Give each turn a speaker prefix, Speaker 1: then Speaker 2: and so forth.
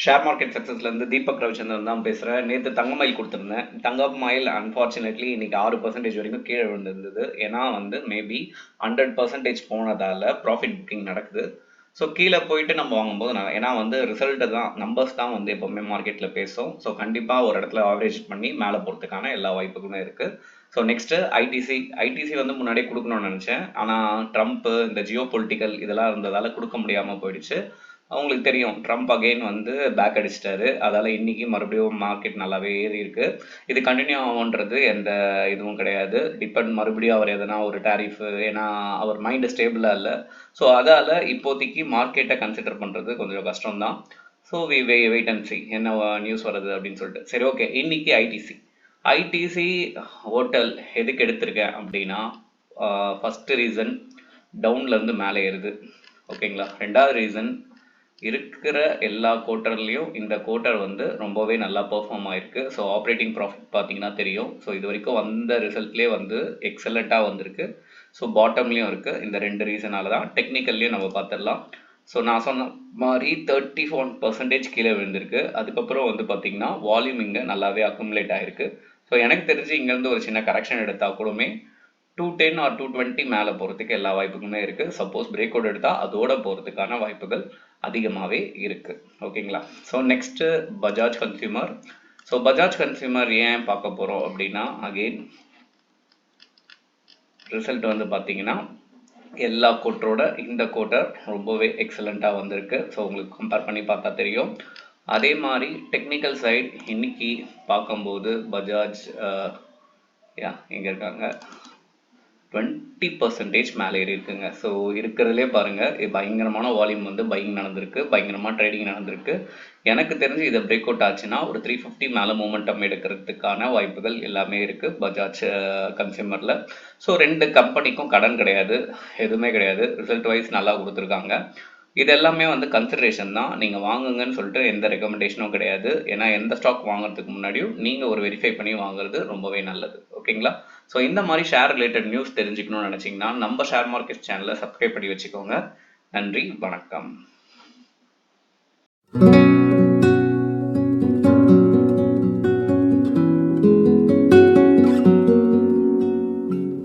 Speaker 1: Share market சக்ஸஸ்ல இருந்து தீபக் ரவிச்சந்திரன் தான் பேசுகிறேன். நேற்று தங்கமயில் கொடுத்துருந்தேன். தங்கமயில் அன்ஃபார்ச்சுனேட்லி இன்னைக்கு 6% வரைக்கும் கீழே விழுந்திருந்தது. ஏன்னா மேபி 100% போனதால ப்ராஃபிட் புக்கிங் நடக்குது. ஸோ கீழே போயிட்டு நம்ம வாங்கும்போது ஏன்னா ரிசல்ட்டு தான், நம்பர்ஸ் தான் எப்போவுமே மார்க்கெட்டில் பேசும். ஸோ கண்டிப்பாக ஒரு இடத்துல ஆவரேஜ் பண்ணி மேலே போகிறதுக்கான எல்லா வாய்ப்புகளுமே இருக்குது. ஸோ நெக்ஸ்ட்டு ஐடிசி முன்னாடியே கொடுக்கணும்னு நினச்சேன். ஆனால் ட்ரம்ப்பு இந்த ஜியோ பொலிட்டிக்கல் இதெல்லாம் இருந்ததால் கொடுக்க முடியாமல் போயிடுச்சு. அவங்களுக்கு தெரியும் ட்ரம்ப் அகெயின் பேக் அடிச்சிட்டாரு. அதால் இன்றைக்கி மறுபடியும் மார்க்கெட் நல்லாவே ஏறி இருக்கு. இது கண்டினியூ ஆகுன்றது எந்த இதுவும் கிடையாது. மறுபடியும் அவர் எதனா ஒரு டேரிஃபு, ஏன்னா அவர் மைண்டு ஸ்டேபிளாக இல்லை. ஸோ அதால் இப்போதைக்கு மார்க்கெட்டை கன்சிடர் பண்ணுறது கொஞ்சம் கஷ்டம்தான். ஸோ வெயிட் அண்ட் சி என்ன நியூஸ் வருது அப்படின்னு சொல்லிட்டு. சரி, ஓகே. இன்னைக்கு ஐடிசி ஹோட்டல் எதுக்கு எடுத்திருக்கேன் அப்படின்னா, ஃபஸ்ட்டு ரீசன் டவுன்லேருந்து மேலே ஏறுது. ஓகேங்களா. ரெண்டாவது ரீசன் இருக்கிற எல்லா குவார்ட்டர்லேயும் இந்த குவார்ட்டர் ரொம்பவே நல்லா பெர்ஃபார்ம் ஆயிருக்கு. ஸோ ஆப்ரேட்டிங் ப்ராஃபிட் பார்த்தீங்கன்னா தெரியும். ஸோ இது வரைக்கும் வந்த ரிசல்ட்லேயே எக்ஸலண்ட்டாக வந்திருக்கு. ஸோ பாட்டம்லேயும் இருக்குது. இந்த 2 ரீசனால தான். டெக்னிக்கல்லையும் நம்ம பார்த்துடலாம். ஸோ நான் சொன்ன மாதிரி 31% கீழே விழுந்திருக்கு. அதுக்கப்புறம் பார்த்தீங்கன்னா வால்யூம் இங்கே நல்லாவே அக்குமுலேட் ஆகிருக்கு. ஸோ எனக்கு தெரிஞ்சு இங்கேருந்து ஒரு சின்ன கரெக்ஷன் எடுத்தால் கூடமே 210 ஆர் 220 மேலே போகிறதுக்கு எல்லா வாய்ப்புகளுமே இருக்குது. சப்போஸ் பிரேக் அவுட் எடுத்தால் அதோட போகிறதுக்கான வாய்ப்புகள் அதிகமாகவே இருக்குது. ஓகேங்களா. So next Bajaj consumer. So Bajaj consumer ஏன் பார்க்க போகிறோம் அப்படின்னா, அகெயின் ரிசல்ட் பார்த்தீங்கன்னா எல்லா குவார்ட்டரோட இந்த குவார்ட்டர் ரொம்பவே எக்ஸலண்ட்டாக வந்திருக்கு. ஸோ உங்களுக்கு கம்பேர் பண்ணி பார்த்தா தெரியும். அதே மாதிரி டெக்னிக்கல் சைட் இன்னைக்கு பார்க்கும்போது பஜாஜ் எங்கே இருக்காங்க, 20% மேலே ஏறி இருக்குங்க. ஸோ இருக்கிறதுலே பாருங்கள், பயங்கரமான வால்யூம் பையிங் நடந்திருக்கு, பயங்கரமாக ட்ரேடிங் நடந்திருக்கு. எனக்கு தெரிஞ்சு இதை பிரேக் அவுட் ஆச்சுன்னா ஒரு 350 மேலே மூமெண்டம் எடுக்கிறதுக்கான வாய்ப்புகள் எல்லாமே இருக்குது பஜாஜ் கன்சியூமரில். ஸோ 2 கம்பெனிக்கும் கடன் கிடையாது, எதுவுமே கிடையாது. ரிசல்ட் வைஸ் நல்லா கொடுத்துருக்காங்க. இது எல்லாமே கன்சிடரேஷன் தான். நீங்கள் வாங்குங்கன்னு சொல்லிட்டு எந்த ரெக்கமெண்டேஷனும் கிடையாது. ஏன்னா எந்த ஸ்டாக் வாங்குறதுக்கு முன்னாடியும் நீங்கள் ஒரு வெரிஃபை பண்ணி வாங்குறது ரொம்பவே நல்லது. ஓகேங்களா. ஸோ இந்த மாதிரி ஷேர் ரிலேட்டட் நியூஸ் தெரிஞ்சுக்கணும்னு நினச்சிங்கன்னா நம்ம ஷேர் மார்க்கெட் சேனலை சப்ஸ்கிரைப் பண்ணி வச்சுக்கோங்க. நன்றி, வணக்கம்.